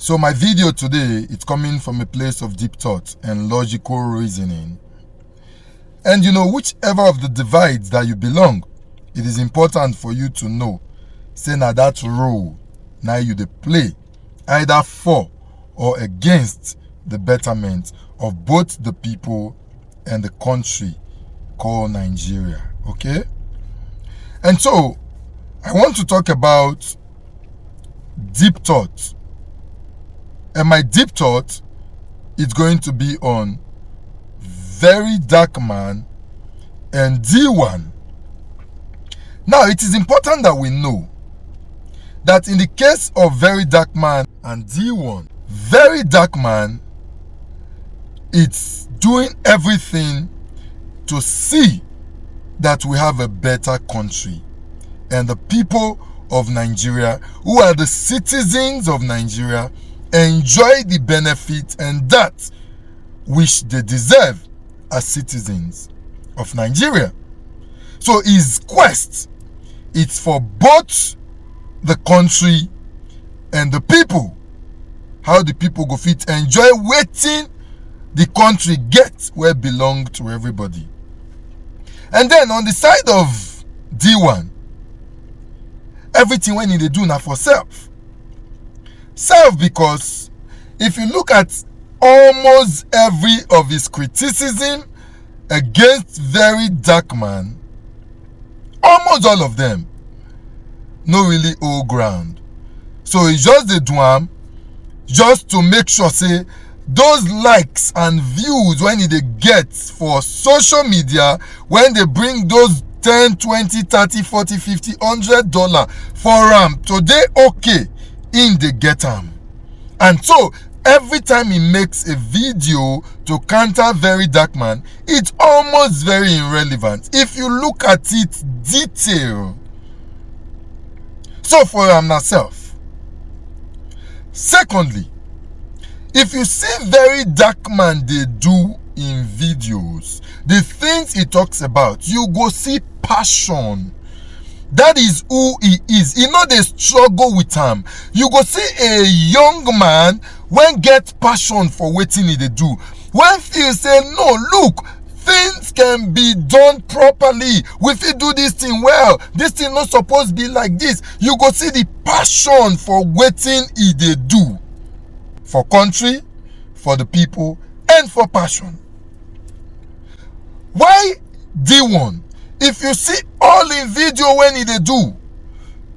So my video today, it's coming from a place of deep thought and logical reasoning. And whichever of the divides that you belong, it is important for you to know, say now that role, now you dey play, either for or against the betterment of both the people and the country called Nigeria, okay? And so, I want to talk about deep thought. And my deep thought is going to be on Verydarkman and D1. Now, it is important that we know that in the case of Verydarkman and D1, Verydarkman, it's doing everything to see that we have a better country. And the people of Nigeria, who are the citizens of Nigeria, enjoy the benefit and that which they deserve as citizens of Nigeria. So his quest is for both the country and the people. How the people go fit enjoy waiting the country gets where it belong to everybody. And then on the side of D1, everything when they do now for self. Self, because if you look at almost every of his criticism against Verydarkman, almost all of them no really hold ground. So he just dey do am just to make sure say those likes and views when they get for social media, when they bring those 10, 20, 30, 40, 50, $100 for today, okay, in the get am. And so every time he makes a video to counter Verydarkman, it's almost very irrelevant if you look at it detail. So for myself. Secondly, if you see Verydarkman they do in videos, the things he talks about, you go see passion. That is who he is. He know they struggle with him. You go see a young man when get passion for waiting he they do. When he say, no, look, things can be done properly. If you do this thing well, this thing not supposed to be like this. You go see the passion for waiting he they do. For country, for the people, and for passion. Why D1? If you see all in video when they do,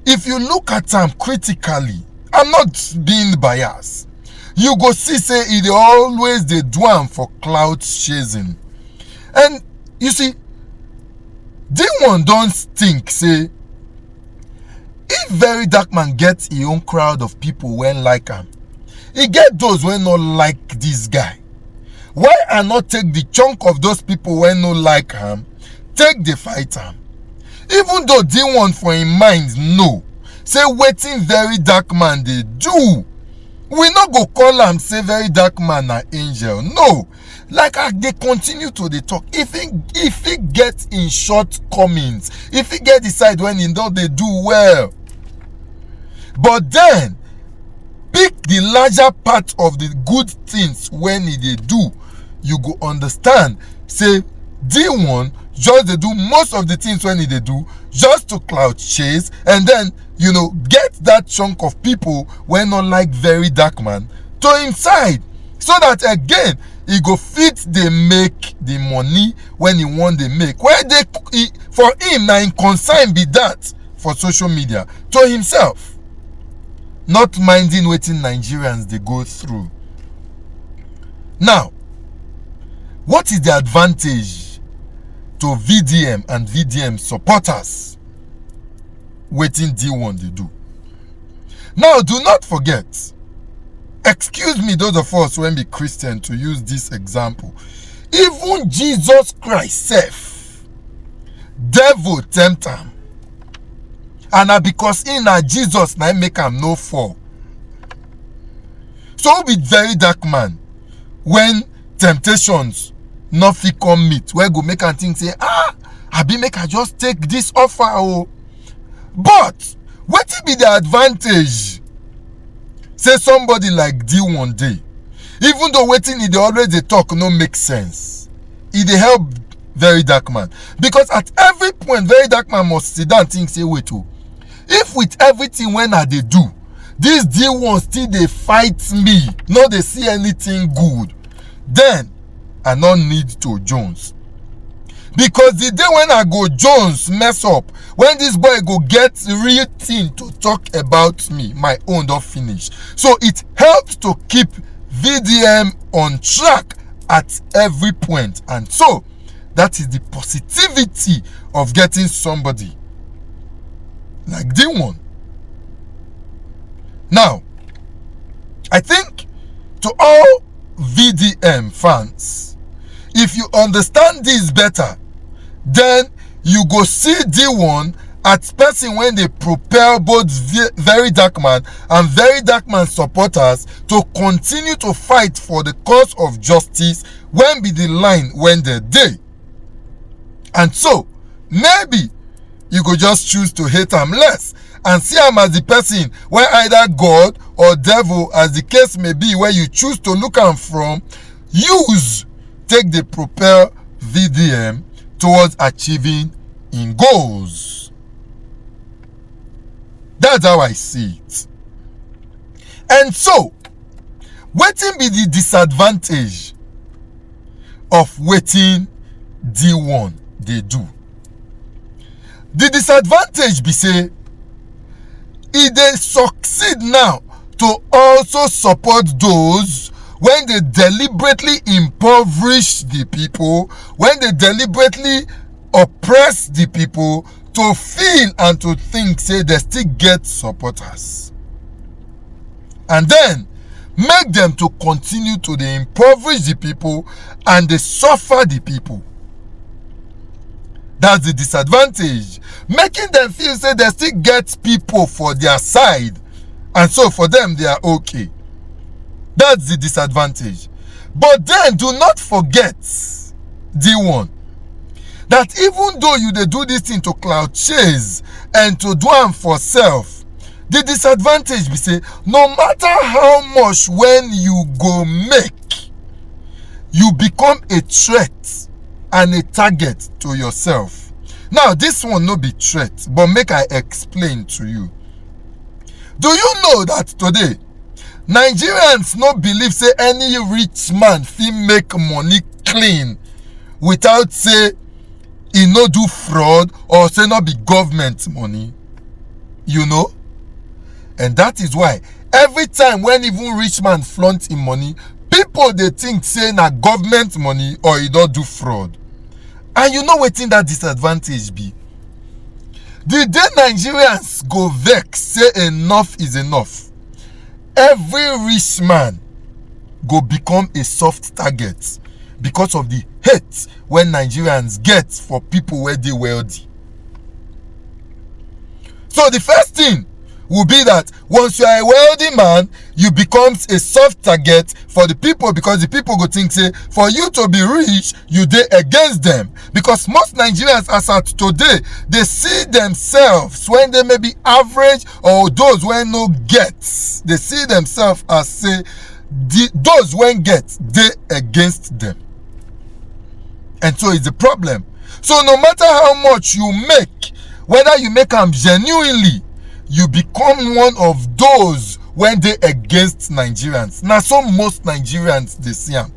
if you look at them critically, I'm not being biased, you go see say they always they do them for cloud chasing. And you see, D1 don't think say if Verydarkman gets his own crowd of people when like him, he get those when not like this guy. Why I not take the chunk of those people when not like him, take the fight him? Even though D1 for him mind no, say waiting Verydarkman they do. We not go call him say Verydarkman an angel. No. Like they continue to the talk. If he get in shortcomings, if he get decide when he know they do well. But then pick the larger part of the good things when they do, you go understand. Say D1 just they do most of the things when they do just to cloud chase, and then get that chunk of people when not like Verydarkman to him side, so that again he go fit they make the money when he want they make. Where for him now in consign be that for social media to himself, not minding waiting Nigerians they go through. Now, what is the advantage to VDM and VDM supporters waiting D1 they do? Now, do not forget, excuse me those of us when be Christian to use this example, even Jesus Christ self, devil tempt him, and because in Jesus now make him no fall. So be Verydarkman when temptations not fit come meet, where go make and think say, I be make I just take this offer. But what be the advantage say somebody like D1 day, even though waiting e dey always dey talk no make sense, e dey help Verydarkman, because at every point Verydarkman must sit down think say, wait oh, if with everything when I dey do, this D1 still dey fight me, no dey see anything good, then I no need to Jones. Because the day when I go Jones mess up, when this boy go get real thing to talk about me, my own don't finish. So it helps to keep VDM on track at every point. And so that is the positivity of getting somebody like D1. Now, I think to all VDM fans, if you understand this better, then you go see D1 at person when they propel both Verydarkman and Verydarkman supporters to continue to fight for the cause of justice when be the line when they dey. And so, maybe you go just choose to hate him less and see him as the person where either God or devil, as the case may be, where you choose to look him from, use take the propel VDM towards achieving in goals. That's how I see it. And so, wetin be the disadvantage of wetin D1 they do? The disadvantage be say, if they succeed now to also support those when they deliberately impoverish the people, when they deliberately oppress the people, to feel and to think say they still get supporters, and then make them to continue to they impoverish the people and they suffer the people. That's the disadvantage, making them feel say they still get people for their side, and so for them they are okay. That's the disadvantage. But then do not forget, D1, that even though you they do this thing to cloud chase and to do them for self, the disadvantage be say, no matter how much when you go make, you become a threat and a target to yourself. Now this one no be threat, but make I explain to you. Do you know that today Nigerians no believe say any rich man fit make money clean without say he no do fraud or say no be government money? You know? And that is why every time when even rich man flaunt him money, people they think say na government money or he don't do fraud. And you know wetin that disadvantage be? The day Nigerians go vex say enough is enough, every rich man go become a soft target because of the hate when Nigerians get for people where they wealthy. So the first thing will be that once you are a wealthy man, you become a soft target for the people, because the people go think say for you to be rich, you dey against them. Because most Nigerians as at today, they see themselves when they may be average or those when no gets. They see themselves as say those when get, they against them. And so it's a problem. So no matter how much you make, whether you make them genuinely, you become one of those when they against Nigerians. Now so most Nigerians they see them.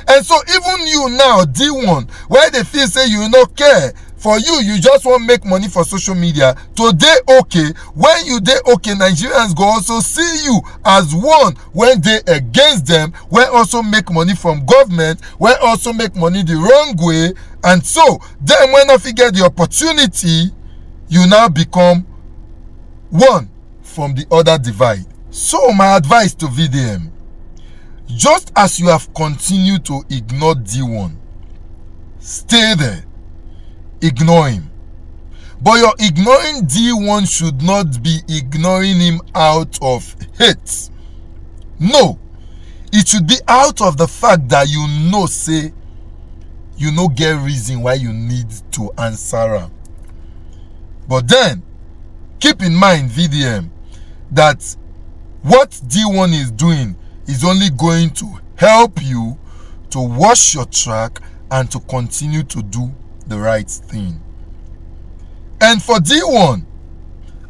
And so even you now, D1, where they feel say you no care, for you just want to make money for social media, today okay, when you dey okay, Nigerians go also see you as one when they against them, when also make money from government, when also make money the wrong way. And so then when if you get the opportunity, you now become one from the other divide. So my advice to VDM, just as you have continued to ignore D1, stay there, ignore him. But your ignoring D1 should not be ignoring him out of hate. No, it should be out of the fact that you know say you no get reason why you need to answer him. But then keep in mind, VDM, that What D1 is doing is only going to help you to wash your track and to continue to do the right thing. And for D1,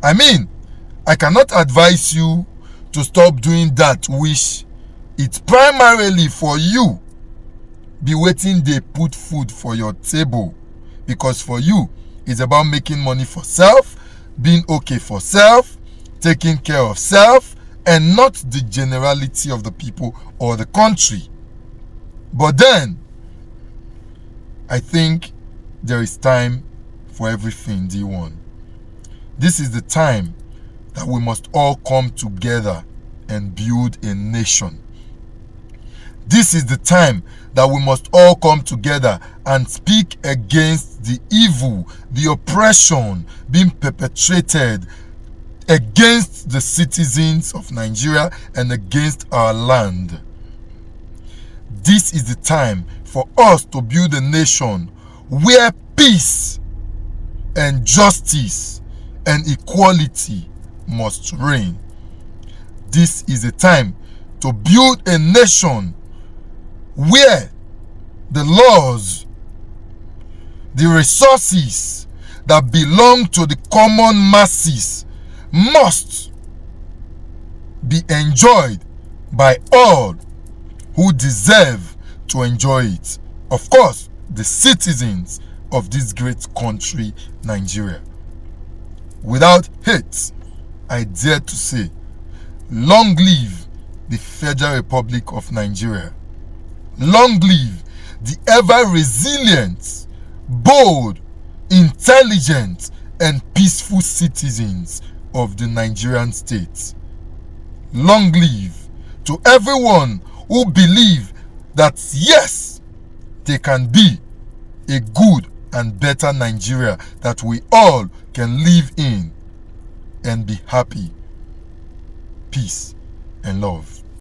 I cannot advise you to stop doing that which it's primarily for you be waiting they put food for your table, because for you it's about making money for self, being okay for self, taking care of self, and not the generality of the people or the country. But then I think there is time for everything, D1. This is the time that we must all come together and build a nation. This is the time that we must all come together and speak against the evil, the oppression being perpetrated against the citizens of Nigeria and against our land. This is the time for us to build a nation where peace and justice and equality must reign. This is a time to build a nation where the laws, the resources that belong to the common masses must be enjoyed by all who deserve to enjoy it. Of course, the citizens of this great country, Nigeria. Without hate, I dare to say, long live the Federal Republic of Nigeria. Long live the ever-resilient, bold, intelligent, and peaceful citizens of the Nigerian state. Long live to everyone who believe that yes, they can be a good and better Nigeria that we all can live in and be happy. Peace and love.